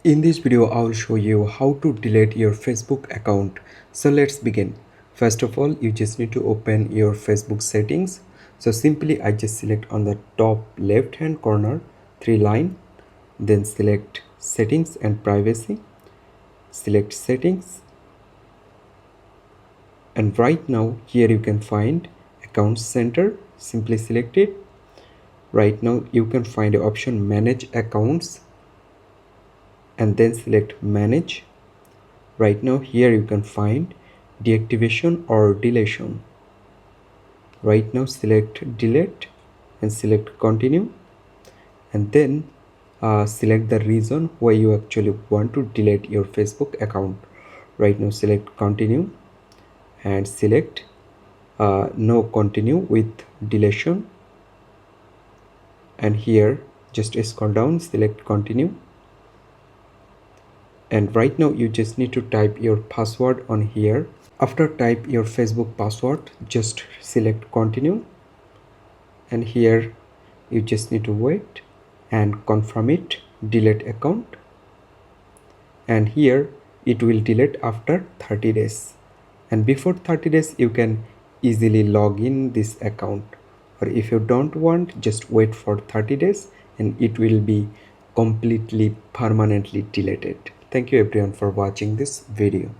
In this video, I will show you how to delete your Facebook account. So let's begin. First of all, you just need to open your Facebook settings. So simply I just select on the top left hand corner, three line, then select settings and privacy, select settings, and right now here you can find account center. Simply select it. Right now you can find the option manage accounts and then select manage. Right now here you can find deactivation or deletion. Right now select delete and select continue, and then select the reason why you actually want to delete your Facebook account. Right now select continue and select no continue with deletion, and here just scroll down, select continue, and right now you just need to type your password on here. After type your Facebook password, just select continue, and here you just need to wait and confirm it, delete account, and here it will delete after 30 days, and before 30 days you can easily log in this account, or if you don't want, just wait for 30 days and it will be completely permanently deleted. Thank you everyone for watching this video.